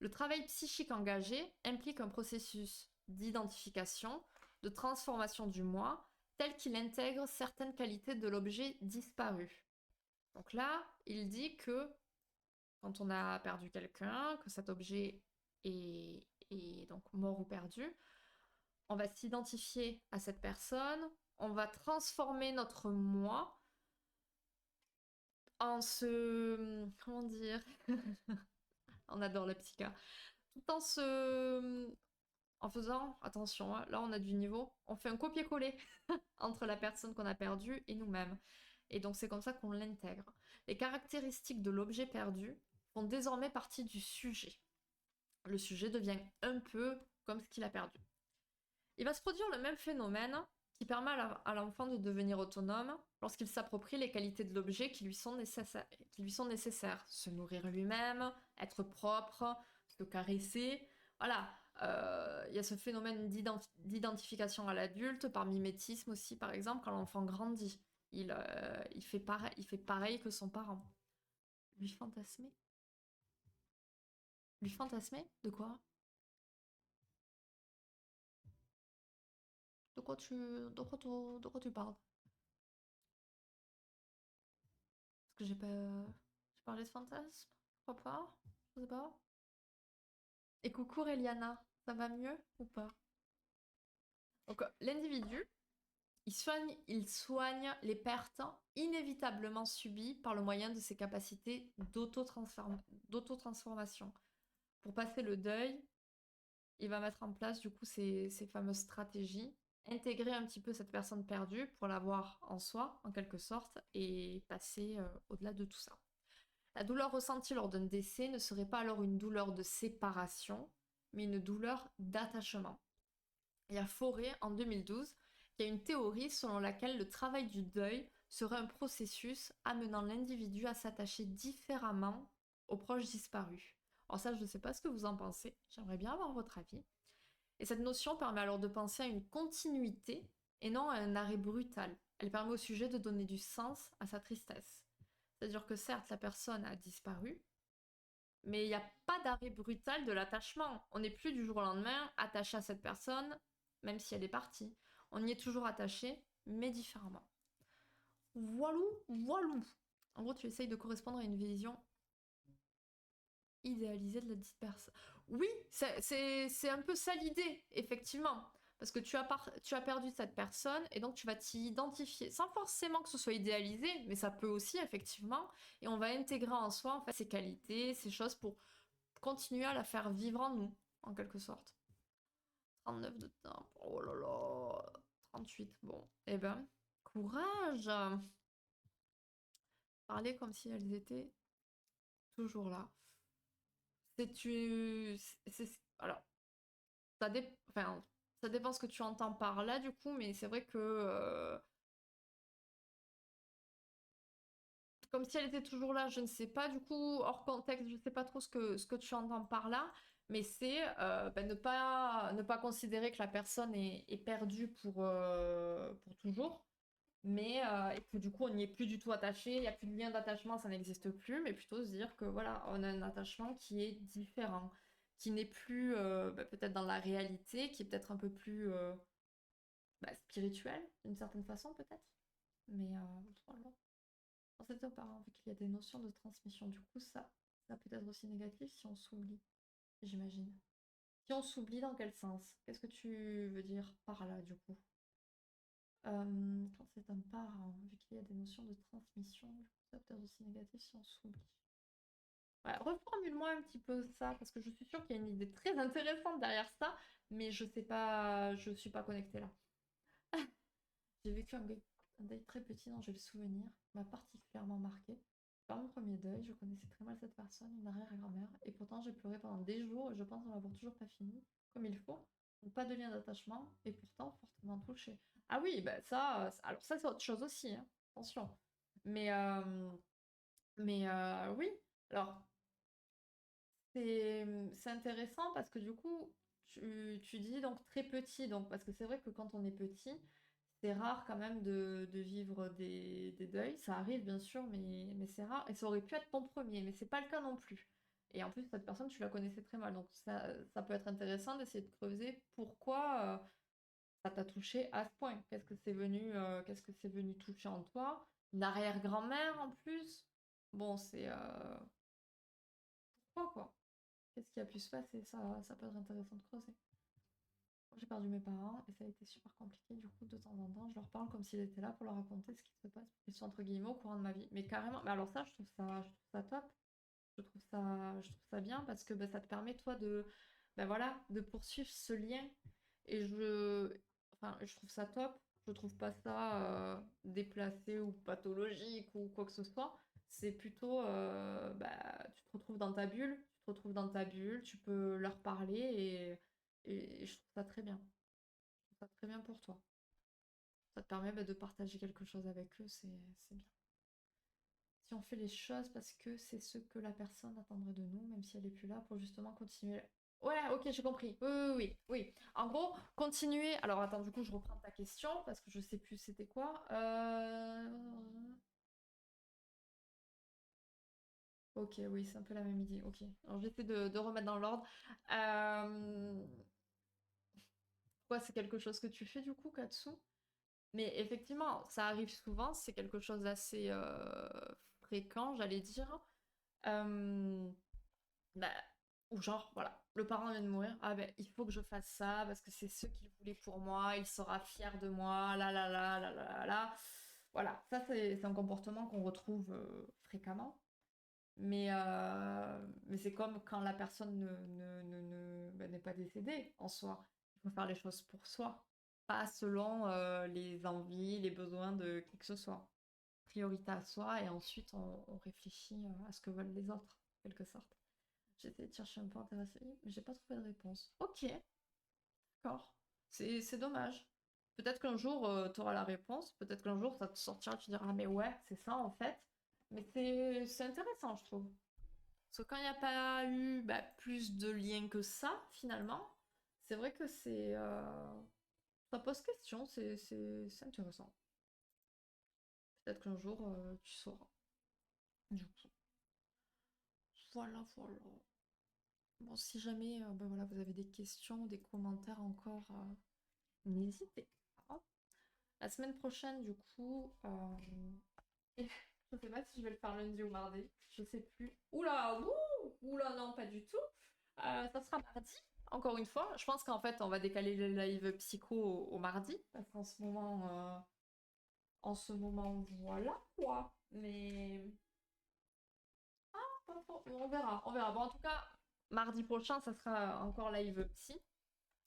Le travail psychique engagé implique un processus d'identification, de transformation du moi, tel qu'il intègre certaines qualités de l'objet disparu. Donc là, il dit que quand on a perdu quelqu'un, que cet objet est donc mort ou perdu, on va s'identifier à cette personne, on va transformer notre moi en se... Comment dire? On adore la psycha. Tout en faisant, attention, hein, là on a du niveau, on fait un copier-coller entre la personne qu'on a perdue et nous-mêmes. Et donc c'est comme ça qu'on l'intègre. Les caractéristiques de l'objet perdu font désormais partie du sujet. Le sujet devient un peu comme ce qu'il a perdu. Il va se produire le même phénomène qui permet à l'enfant de devenir autonome lorsqu'il s'approprie les qualités de l'objet qui lui sont nécessaires. Se nourrir lui-même, être propre, se caresser. Voilà, il y a ce phénomène d'identification à l'adulte, par mimétisme aussi, par exemple, quand l'enfant grandit. Il fait pareil que son parent. Lui fantasmer? Lui fantasmer? De quoi? De quoi tu parles? Parce que j'ai pas... J'ai parlé de fantasme? Pourquoi pas? Je sais pas. Et coucou Eliana, ça va mieux ou pas? Donc l'individu, il soigne les pertes inévitablement subies par le moyen de ses capacités d'auto-transformation. Pour passer le deuil, il va mettre en place du coup ces fameuses stratégies, intégrer un petit peu cette personne perdue pour l'avoir en soi, en quelque sorte, et passer au-delà de tout ça. La douleur ressentie lors d'un décès ne serait pas alors une douleur de séparation, mais une douleur d'attachement. Il y a Fauré, en 2012, qui a une théorie selon laquelle le travail du deuil serait un processus amenant l'individu à s'attacher différemment aux proches disparus. Alors ça, je ne sais pas ce que vous en pensez, j'aimerais bien avoir votre avis. Et cette notion permet alors de penser à une continuité et non à un arrêt brutal. Elle permet au sujet de donner du sens à sa tristesse. C'est-à-dire que certes, la personne a disparu, mais il n'y a pas d'arrêt brutal de l'attachement. On n'est plus du jour au lendemain attaché à cette personne, même si elle est partie. On y est toujours attaché, mais différemment. Voilou, voilou. En gros, tu essayes de correspondre à une vision idéalisée de la dite personne. Oui, c'est un peu ça l'idée, effectivement. Parce que tu as perdu cette personne et donc tu vas t'y identifier sans forcément que ce soit idéalisé, mais ça peut aussi, effectivement. Et on va intégrer en soi en fait, ses qualités, ses choses pour continuer à la faire vivre en nous, en quelque sorte. 39 de temps. Oh là là. 38. Bon. Eh ben, courage. Parler comme si elles étaient toujours là. Alors, enfin, ça dépend ce que tu entends par là, du coup, mais c'est vrai que comme si elle était toujours là, je ne sais pas, du coup, hors contexte, je ne sais pas trop ce que tu entends par là, mais c'est ben, ne pas considérer que la personne est perdue pour toujours, mais et que du coup on n'y est plus du tout attaché, il n'y a plus de lien d'attachement, ça n'existe plus, mais plutôt se dire que voilà, on a un attachement qui est différent, qui n'est plus bah, peut-être dans la réalité, qui est peut-être un peu plus bah, spirituel, d'une certaine façon peut-être, mais voilà. Dans ces deux parents, vu qu'il y a des notions de transmission, du coup ça peut être aussi négatif si on s'oublie, j'imagine. Si on s'oublie dans quel sens? Qu'est-ce que tu veux dire par là du coup? Quand c'est un parent, vu qu'il y a des notions de transmission, du coup, ça peut être aussi négatif si on s'oublie. Ouais, reformule-moi un petit peu ça, parce que je suis sûre qu'il y a une idée très intéressante derrière ça, mais je sais pas, je suis pas connectée là. J'ai vécu un deuil très petit dont j'ai le souvenir, qui m'a particulièrement marqué. Par mon premier deuil, je connaissais très mal cette personne, une arrière-grand-mère, et pourtant j'ai pleuré pendant des jours, et je pense en avoir toujours pas fini, comme il faut. Donc pas de lien d'attachement, et pourtant fortement touchée. Ah oui, bah ça, alors ça c'est autre chose aussi, hein. Attention. Mais, oui, alors c'est intéressant parce que du coup, tu dis donc très petit, donc parce que c'est vrai que quand on est petit, c'est rare quand même de vivre des deuils. Ça arrive bien sûr, mais c'est rare. Et ça aurait pu être ton premier, mais c'est pas le cas non plus. Et en plus, cette personne, tu la connaissais très mal. Donc ça peut être intéressant d'essayer de creuser pourquoi ça t'a touché à ce point. Qu'est-ce que c'est venu toucher en toi? Une arrière-grand-mère en plus? Bon, c'est pourquoi quoi? Qu'est-ce qui a pu se passer? Ça peut être intéressant de creuser. J'ai perdu mes parents et ça a été super compliqué. Du coup, de temps en temps, je leur parle comme s'ils étaient là pour leur raconter ce qui se passe. Ils sont entre guillemets au courant de ma vie. Mais carrément, mais alors ça, je trouve ça top. Je trouve ça bien parce que bah, ça te permet, toi, bah, voilà, de poursuivre ce lien. Enfin, je trouve ça top. Je trouve pas ça déplacé ou pathologique ou quoi que ce soit. C'est plutôt, bah, tu te retrouves dans ta bulle, tu peux leur parler et je trouve ça très bien. Je trouve ça très bien pour toi. Ça te permet bah, de partager quelque chose avec eux, c'est bien. Si on fait les choses parce que c'est ce que la personne attendrait de nous, même si elle est plus là, pour justement continuer. Ouais, ok, j'ai compris. Oui, oui, oui, oui. En gros, continuer. Alors attends, du coup, je reprends ta question parce que je sais plus c'était quoi. Ok, oui, c'est un peu la même idée. Ok. Alors j'essaie de remettre dans l'ordre. Euh... Quoi, c'est quelque chose que tu fais du coup, Katsu? Mais effectivement, ça arrive souvent, c'est quelque chose d'assez fréquent, j'allais dire. Euh, bah, ou genre, voilà, le parent vient de mourir, ah ben il faut que je fasse ça parce que c'est ce qu'il voulait pour moi, il sera fier de moi, là là là là là là là. Voilà, ça c'est un comportement qu'on retrouve fréquemment. Mais c'est comme quand la personne bah, n'est pas décédée en soi. Il faut faire les choses pour soi, pas selon les envies, les besoins de qui que ce soit. Priorité à soi et ensuite on réfléchit à ce que veulent les autres, en quelque sorte. J'essaie de chercher un peu intéressé, mais j'ai pas trouvé de réponse. Ok, d'accord. C'est dommage. Peut-être qu'un jour tu auras la réponse, peut-être qu'un jour ça te sortira, tu diras ah mais ouais, c'est ça en fait. Mais c'est intéressant, je trouve. Parce que quand il n'y a pas eu bah, plus de liens que ça, finalement, c'est vrai que ça pose question, c'est intéressant. Peut-être qu'un jour, tu sauras. Du coup, voilà, voilà. Bon, si jamais bah, voilà, vous avez des questions ou des commentaires encore, n'hésitez pas. Là, semaine prochaine, du coup, et je sais pas si je vais le faire lundi ou mardi, je sais plus. Oula, oula, non, pas du tout. Ça sera mardi, encore une fois. Je pense qu'en fait, on va décaler le live psycho au mardi, parce en ce moment, voilà quoi. Mais pas faux. On verra, on verra. Bon, en tout cas, mardi prochain, ça sera encore live psy.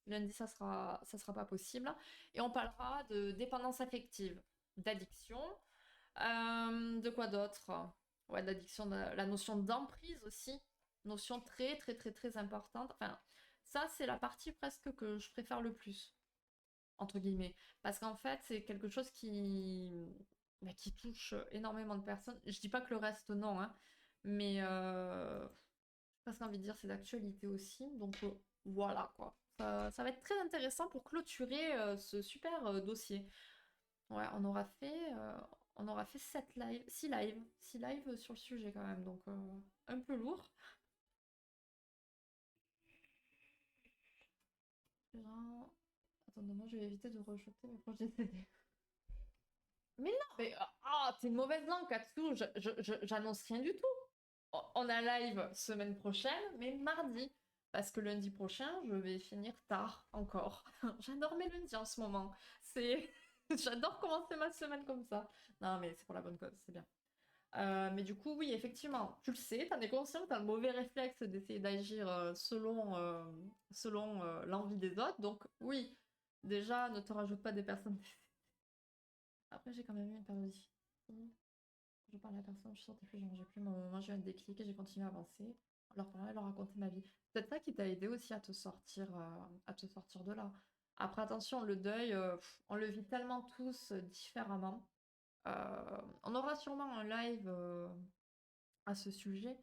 Lundi, ça sera pas possible. Et on parlera de dépendance affective, d'addiction, de quoi d'autre? Ouais, d'addiction, de la notion d'emprise aussi. Notion très, très, très, très importante. Enfin, ça, c'est la partie presque que je préfère le plus, entre guillemets. Parce qu'en fait, c'est quelque chose qui touche énormément de personnes. Je dis pas que le reste, non, hein. Mais j'ai presque envie de dire c'est d'actualité aussi. Donc voilà, quoi. Ça va être très intéressant pour clôturer ce super dossier. Ouais, on aura fait 7 lives, 6 lives, 6 lives sur le sujet quand même, donc un peu lourd. Attends, moi je vais éviter de rejeter mes projets CD. Mais non, mais t'es une mauvaise langue, Katsu, j'annonce rien du tout. On a live semaine prochaine, mais mardi. Parce que lundi prochain, je vais finir tard encore. J'adore mes lundis en ce moment. C'est... J'adore commencer ma semaine comme ça. Non, mais c'est pour la bonne cause, c'est bien. Mais du coup, oui, effectivement, tu le sais, t'en es conscient, t'as le mauvais réflexe d'essayer d'agir selon l'envie des autres. Donc, oui, déjà, ne te rajoute pas des personnes. Après, j'ai quand même eu une période difficile. Je parle à la personne, je sortais plus, j'ai plus mon moment, j'ai eu un déclic et j'ai continué à avancer. Leur parler, leur raconter ma vie. Peut-être ça qui t'a aidé aussi à te sortir de là. Après, attention, le deuil, on le vit tellement tous différemment. On aura sûrement un live à ce sujet,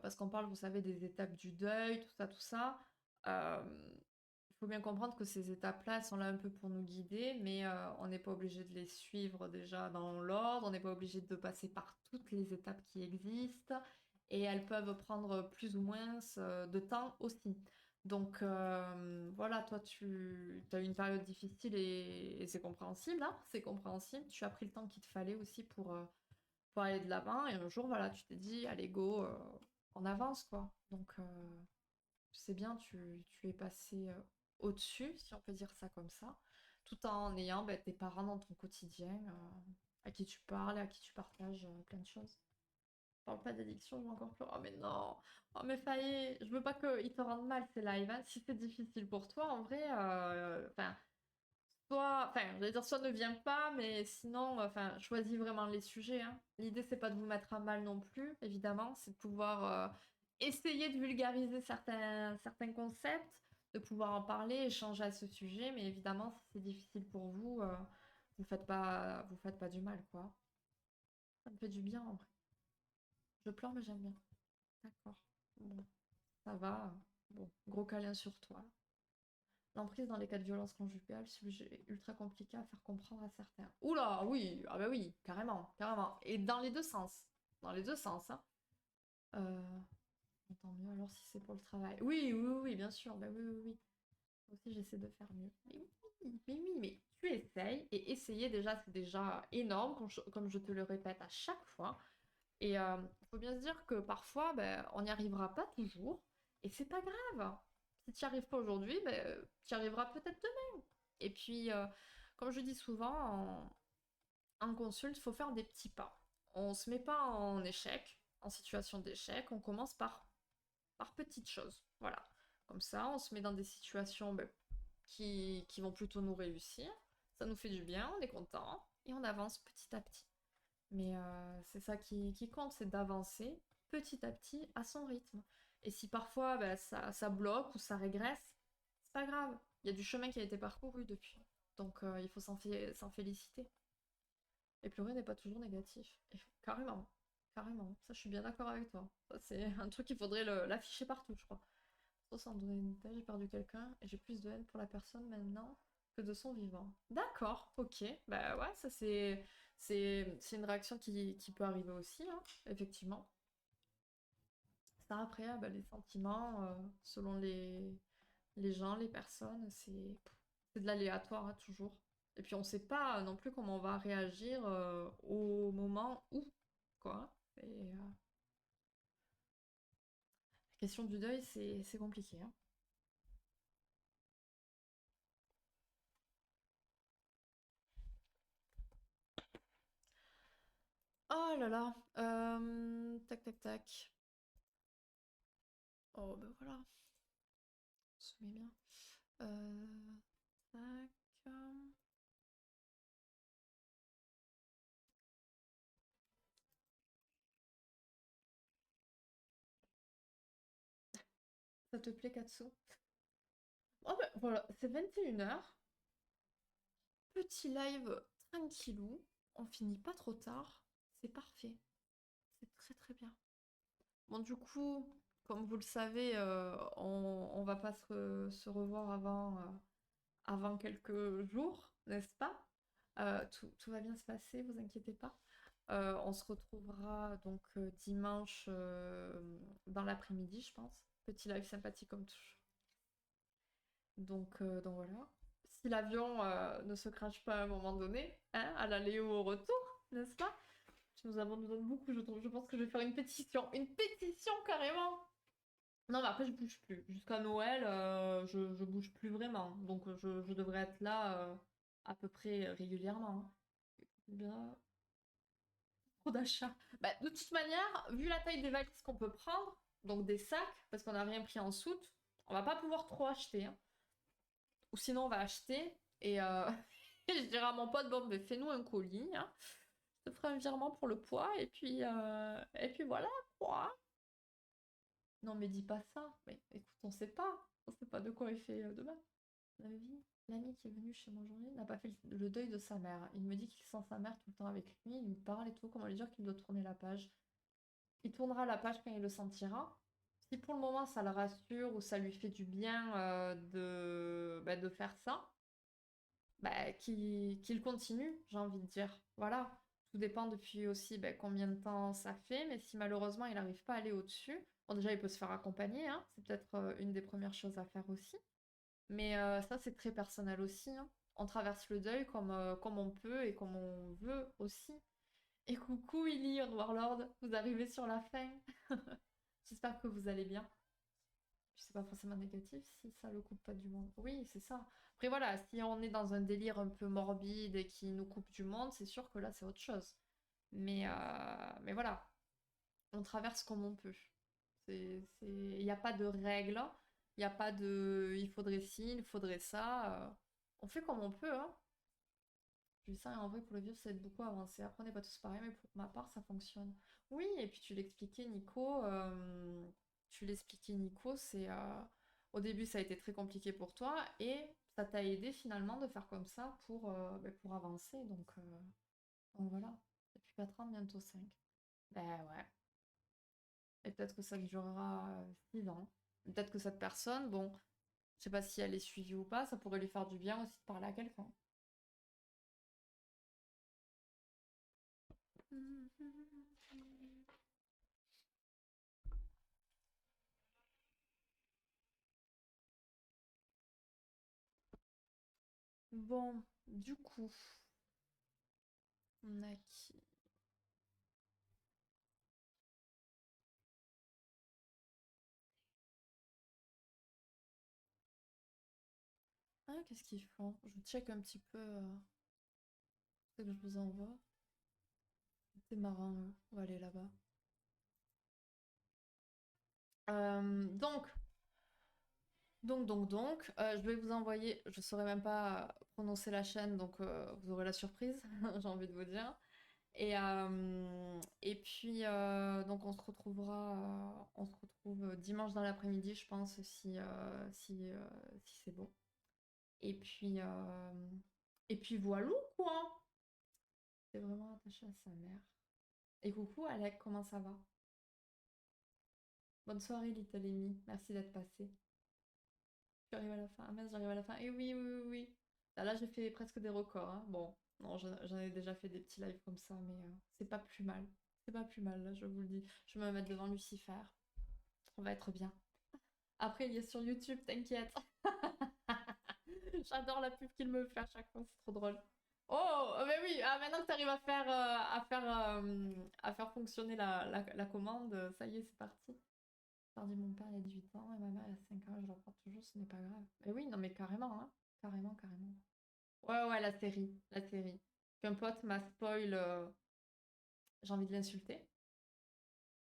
parce qu'on parle, vous savez, des étapes du deuil, tout ça, tout ça. Euh, il faut bien comprendre que ces étapes-là, elles sont là un peu pour nous guider, mais on n'est pas obligé de les suivre déjà dans l'ordre, on n'est pas obligé de passer par toutes les étapes qui existent, et elles peuvent prendre plus ou moins de temps aussi. Donc voilà, toi tu as eu une période difficile et c'est compréhensible, hein, c'est compréhensible. Tu as pris le temps qu'il te fallait aussi pour aller de l'avant, et un jour, voilà, tu t'es dit, allez, go, on avance, quoi. Donc c'est bien, tu es passé au-dessus, si on peut dire ça comme ça, tout en ayant tes parents dans ton quotidien, à qui tu parles, à qui tu partages plein de choses. Je parle pas d'addiction, je vais encore plus. Oh mais non, oh mais faillit, je veux pas qu'ils te rendent mal ces lives, hein. Si c'est difficile pour toi, en vrai, enfin, soit ne viens pas, mais sinon, enfin, choisis vraiment les sujets, hein. L'idée, c'est pas de vous mettre à mal non plus, évidemment, c'est de pouvoir essayer de vulgariser certains concepts, de pouvoir en parler, échanger à ce sujet, mais évidemment, si c'est difficile pour vous, vous faites pas du mal, quoi. Ça me fait du bien, en vrai. Je pleure, mais j'aime bien. D'accord. Bon, ça va. Bon, gros câlin sur toi. L'emprise dans les cas de violence conjugale, sujet ultra compliqué à faire comprendre à certains. Oula, oui, ah bah oui, carrément, carrément. Et dans les deux sens. Dans les deux sens, hein. Euh, tant mieux alors si c'est pour le travail. Oui, oui, oui, oui, bien sûr, bah oui, oui, oui. Moi aussi, j'essaie de faire mieux. Mais tu essayes, et essayer déjà, c'est déjà énorme, comme je te le répète à chaque fois. Et il faut bien se dire que parfois, ben, on n'y arrivera pas toujours, et c'est pas grave. Si tu n'y arrives pas aujourd'hui, ben, tu y arriveras peut-être demain. Et puis, comme je dis souvent, en consulte, il faut faire des petits pas. On ne se met pas en échec, en situation d'échec, on commence par petites choses. Voilà. Comme ça, on se met dans des situations ben, qui vont plutôt nous réussir. Ça nous fait du bien, on est content, et on avance petit à petit. Mais c'est ça qui compte, c'est d'avancer petit à petit à son rythme. Et si parfois bah, ça bloque ou ça régresse, c'est pas grave. Il y a du chemin qui a été parcouru depuis. Donc il faut s'en féliciter. Et pleurer n'est pas toujours négatif. Et carrément, carrément. Ça, je suis bien d'accord avec toi. Ça, c'est un truc qu'il faudrait l'afficher partout, je crois. Sans donner une tête, j'ai perdu quelqu'un et j'ai plus de haine pour la personne maintenant que de son vivant. D'accord, ok. Bah ouais, ça c'est une réaction qui peut arriver aussi, hein, effectivement. Ça après, bah, les sentiments, selon les gens, les personnes, c'est de l'aléatoire, hein, toujours. Et puis on sait pas non plus comment on va réagir au moment où, quoi. Et la question du deuil, c'est compliqué, hein. Oh là là. Tac tac tac. Oh ben voilà. On se met bien. Tac. Ça te plaît, Katsu? Oh ben voilà, c'est 21 h. Petit live tranquillou. On finit pas trop tard. C'est parfait. C'est très très bien. Bon, du coup, comme vous le savez, on va pas se revoir avant quelques jours, n'est-ce pas? Tout va bien se passer, vous inquiétez pas. On se retrouvera donc dimanche dans l'après-midi, je pense. Petit live sympathique comme toujours. Donc voilà. Si l'avion ne se crache pas à un moment donné, hein, à l'aller ou au retour, n'est-ce pas? Tu nous abandonnes beaucoup, je trouve. Je pense que je vais faire une pétition. Une pétition carrément! Non, mais après, je bouge plus. Jusqu'à Noël, je bouge plus vraiment. Donc, je devrais être là à peu près régulièrement, hein. Bien, trop d'achats. Bah, de toute manière, vu la taille des valises qu'on peut prendre, donc des sacs, parce qu'on n'a rien pris en soute, on va pas pouvoir trop acheter, hein. Ou sinon, on va acheter et je dirai à mon pote, bon, ben, fais-nous un colis, hein. Je te ferai un virement pour le poids et puis voilà, quoi. Non, mais dis pas ça. Mais écoute, on sait pas. On sait pas de quoi il fait demain. La vie. L'ami qui est venu chez moi aujourd'hui n'a pas fait le deuil de sa mère. Il me dit qu'il sent sa mère tout le temps avec lui, il lui parle et tout. Comment lui dire qu'il doit tourner la page? Il tournera la page quand il le sentira. Si pour le moment ça le rassure ou ça lui fait du bien de faire ça, bah, qu'il continue, j'ai envie de dire. Voilà. Tout dépend depuis aussi combien de temps ça fait, mais si malheureusement il n'arrive pas à aller au-dessus, bon déjà il peut se faire accompagner, hein, c'est peut-être une des premières choses à faire aussi. Mais ça c'est très personnel aussi, hein. On traverse le deuil comme on peut et comme on veut aussi. Et coucou Illy, Warlord, vous arrivez sur la fin. J'espère que vous allez bien. C'est pas forcément négatif si ça le coupe pas du monde. Oui, c'est ça. Après voilà, si on est dans un délire un peu morbide et qui nous coupe du monde, c'est sûr que là c'est autre chose. Mais voilà, on traverse comme on peut. Il n'y a pas de règles, il n'y a pas de il faudrait ci, il faudrait ça. On fait comme on peut, hein. Je dis ça, et en vrai, pour le vieux, ça aide beaucoup à avancer. Après, on n'est pas tous pareils, mais pour ma part, ça fonctionne. Oui, et puis tu l'expliquais, Nico, au début, ça a été très compliqué pour toi, et ça t'a aidé finalement de faire comme ça pour avancer. Donc voilà, depuis 4 ans, bientôt 5. Ben ouais. Et peut-être que ça durera 6 ans. Peut-être que cette personne, bon, je sais pas si elle est suivie ou pas, ça pourrait lui faire du bien aussi de parler à quelqu'un. Bon, du coup, on a qui? Ah, qu'est-ce qu'ils font? Je check un petit peu ce que je vous envoie. C'est marrant, eux. On va aller là-bas. Donc, je vais vous envoyer. Je saurais même pas prononcer la chaîne, donc vous aurez la surprise, j'ai envie de vous dire. Et puis, donc on se retrouve dimanche dans l'après-midi, je pense, si c'est bon. Et puis, euh, et puis voilà, quoi. C'est vraiment attaché à sa mère. Et coucou, Alec, comment ça va? Bonne soirée, Little Amy. Merci d'être passé. J'arrive à la fin. Ah mince, j'arrive à la fin. Et oui, oui, oui, oui. Là, j'ai fait presque des records, hein. Bon, non, j'en ai déjà fait des petits lives comme ça, mais c'est pas plus mal. C'est pas plus mal, là, je vous le dis. Je vais me mettre devant Lucifer. On va être bien. Après, il y a sur YouTube, t'inquiète. J'adore la pub qu'il me fait à chaque fois, c'est trop drôle. Oh, mais oui, ah, maintenant que tu arrives à faire fonctionner la commande, ça y est, c'est parti. J'ai mon père il a 18 ans et ma mère il a 5 ans, je leur parle toujours, ce n'est pas grave. Mais oui, non mais carrément, hein. Carrément, carrément. Ouais, ouais, la série, la série. Qu'un pote m'a spoil, j'ai envie de l'insulter.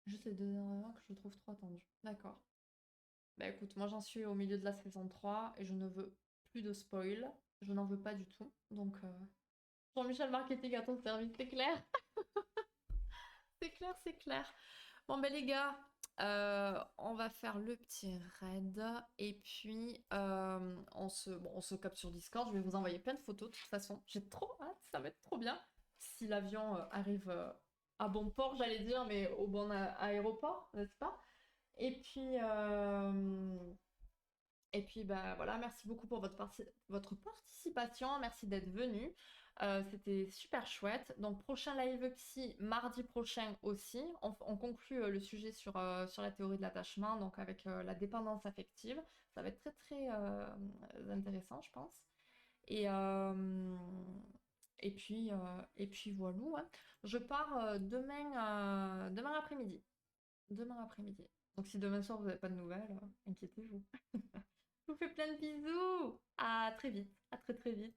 Juste les deux dernières heures que je trouve trop attendues. D'accord. Bah écoute, moi j'en suis au milieu de la saison 3 et je ne veux plus de spoil. Je n'en veux pas du tout. Donc, Jean-Michel Marketing à ton service, c'est clair. C'est clair, c'est clair. Bon, ben les gars, on va faire le petit raid et puis on se capte sur Discord. Je vais vous envoyer plein de photos de toute façon. J'ai trop hâte, ça va être trop bien. Si l'avion arrive à bon port, j'allais dire, mais au bon aéroport, n'est-ce pas? Et puis, bah voilà, merci beaucoup pour votre participation, merci d'être venu. C'était super chouette. Donc prochain live psy mardi prochain aussi. On conclut le sujet sur la théorie de l'attachement, donc avec la dépendance affective. Ça va être très très intéressant, je pense. Et, euh, et puis voilà, hein. Je pars demain après-midi. Demain après-midi. Donc si demain soir vous n'avez pas de nouvelles, inquiétez-vous. Je vous fais plein de bisous. À très vite. À très très vite.